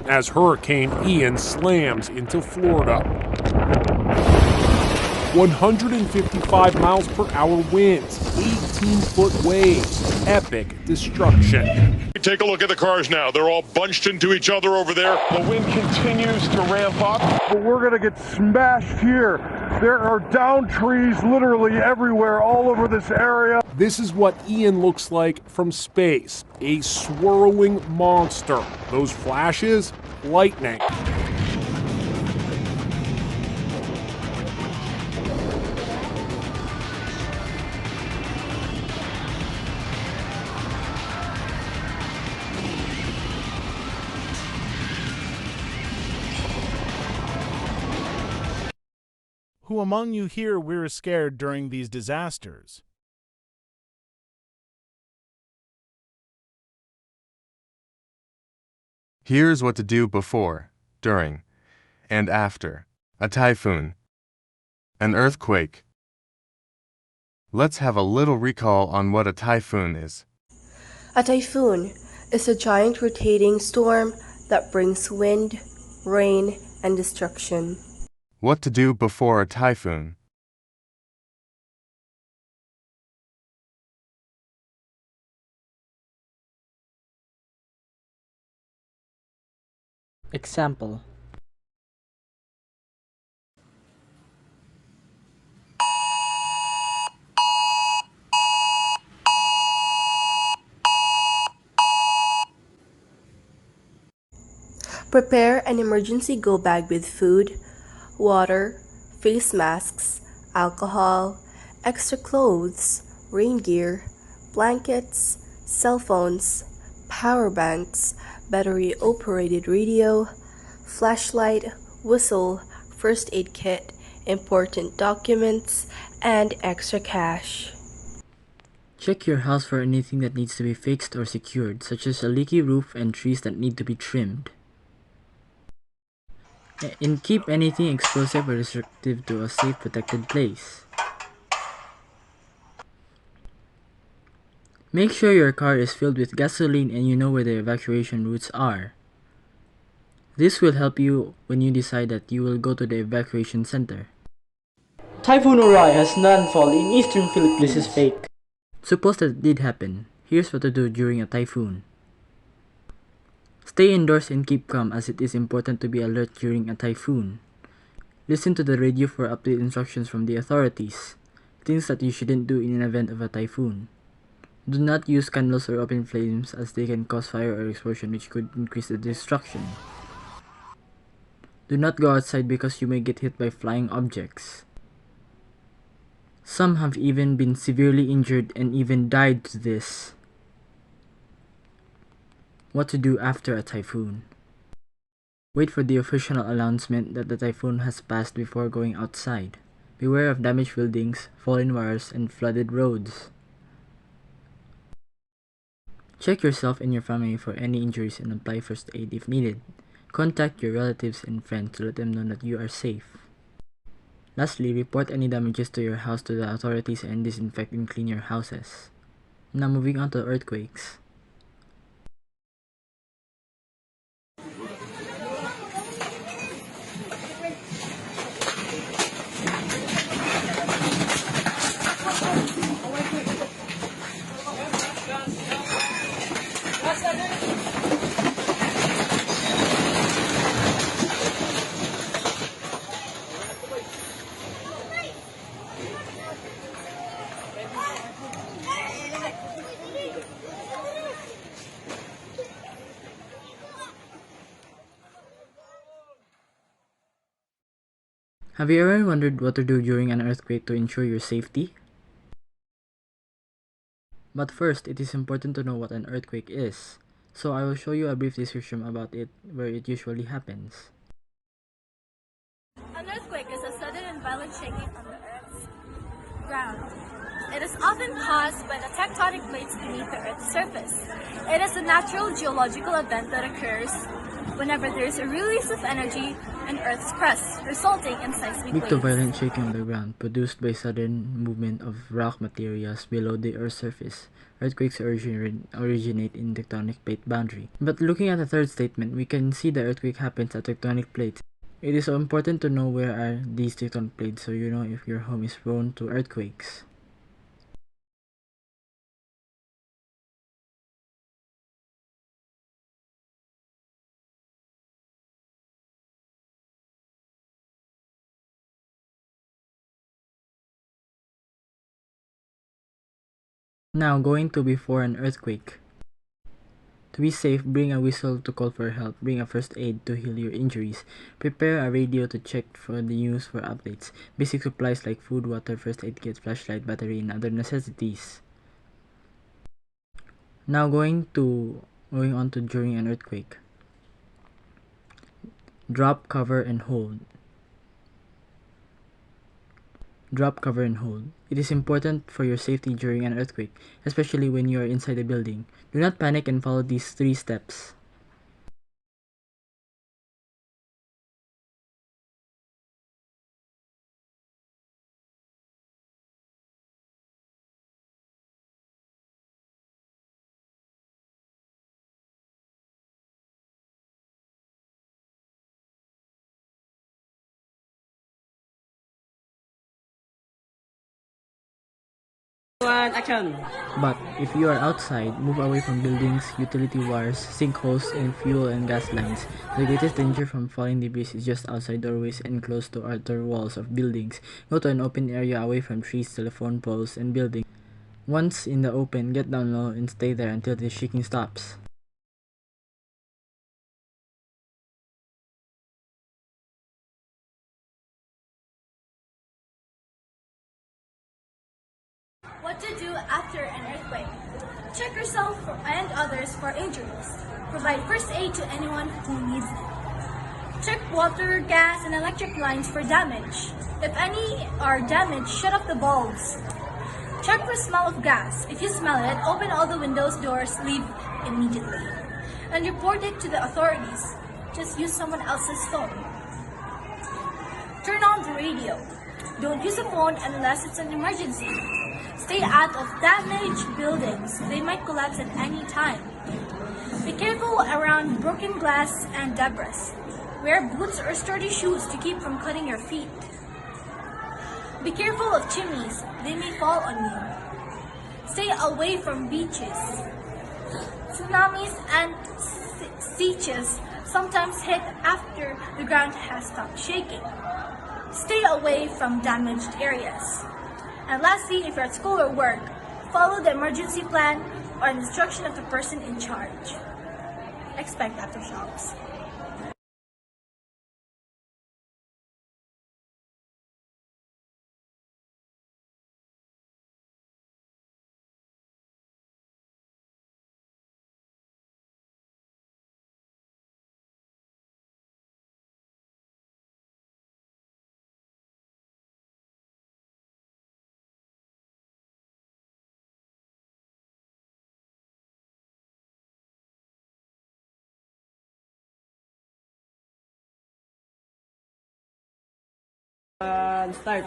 as Hurricane Ian slams into Florida. 155 miles per hour winds, 18-foot waves, epic destruction. Take a look at the cars now. They're all bunched into each other over there. The wind continues to ramp up. But we're gonna get smashed here. There are down trees literally everywhere, all over this area. This is what Ian looks like from space, a swirling monster. Those flashes, lightning. Who among you here were scared during these disasters? Here's what to do before, during, and after a typhoon, an earthquake. Let's have a little recall on what a typhoon is. A typhoon is a giant rotating storm that brings wind, rain, and destruction. What to do before a typhoon. Example. Prepare an emergency go bag with food, water, face masks, alcohol, extra clothes, rain gear, blankets, cell phones, power banks, battery-operated radio, flashlight, whistle, first aid kit, important documents, and extra cash. Check your house for anything that needs to be fixed or secured, such as a leaky roof and trees that need to be trimmed. And keep anything explosive or destructive to a safe, protected place. Make sure your car is filled with gasoline and you know where the evacuation routes are. This will help you when you decide that you will go to the evacuation center. Typhoon Urai has landfall in eastern Philippines. This is fake. Suppose that it did happen. Here's what to do during a typhoon. Stay indoors and keep calm, as it is important to be alert during a typhoon. Listen to the radio for updated instructions from the authorities. Things that you shouldn't do in an event of a typhoon. Do not use candles or open flames, as they can cause fire or explosion, which could increase the destruction. Do not go outside because you may get hit by flying objects. Some have even been severely injured and even died to this. What to do after a typhoon. Wait for the official announcement that the typhoon has passed before going outside. Beware of damaged buildings, fallen wires, and flooded roads. Check yourself and your family for any injuries and apply first aid if needed. Contact your relatives and friends to let them know that you are safe. Lastly, report any damages to your house to the authorities and disinfect and clean your houses. Now moving on to earthquakes. Have you ever wondered what to do during an earthquake to ensure your safety? But first, it is important to know what an earthquake is, so I will show you a brief description about it where it usually happens. An earthquake is a sudden and violent shaking on the Earth's ground. It is often caused by the tectonic plates beneath the Earth's surface. It is a natural geological event that occurs whenever there is a release of energy and Earth's crust, resulting in seismic Weak to waves. violent shaking of the ground, produced by sudden movement of rock materials below the Earth's surface. Earthquakes originate in tectonic plate boundary. But looking at the third statement, we can see the earthquake happens at tectonic plates. It is important to know where are these tectonic plates so you know if your home is prone to earthquakes. Now going to before an earthquake. To be safe, bring a whistle to call for help, bring a first aid to heal your injuries, prepare a radio to check for the news for updates, basic supplies like food, water, first aid kit, flashlight, battery, and other necessities. Now going on to during an earthquake. Drop, cover, and hold. Drop, cover, and hold. It is important for your safety during an earthquake, especially when you are inside a building. Do not panic and follow these 3 steps. But if you are outside, move away from buildings, utility wires, sinkholes, and fuel and gas lines. The greatest danger from falling debris is just outside doorways and close to outer walls of buildings. Go to an open area away from trees, telephone poles, and buildings. Once in the open, get down low and stay there until the shaking stops. What to do after an earthquake? Check yourself and others for injuries. Provide first aid to anyone who needs it. Check water, gas, and electric lines for damage. If any are damaged, shut off the bulbs. Check for smell of gas. If you smell it, open all the windows, doors, leave immediately. And report it to the authorities. Just use someone else's phone. Turn on the radio. Don't use a phone unless it's an emergency. Stay out of damaged buildings. They might collapse at any time. Be careful around broken glass and debris. Wear boots or sturdy shoes to keep from cutting your feet. Be careful of chimneys. They may fall on you. Stay away from beaches. Tsunamis and seeches sometimes hit after the ground has stopped shaking. Stay away from damaged areas. And lastly, if you're at school or work, follow the emergency plan or instruction of the person in charge. Expect aftershocks. Start.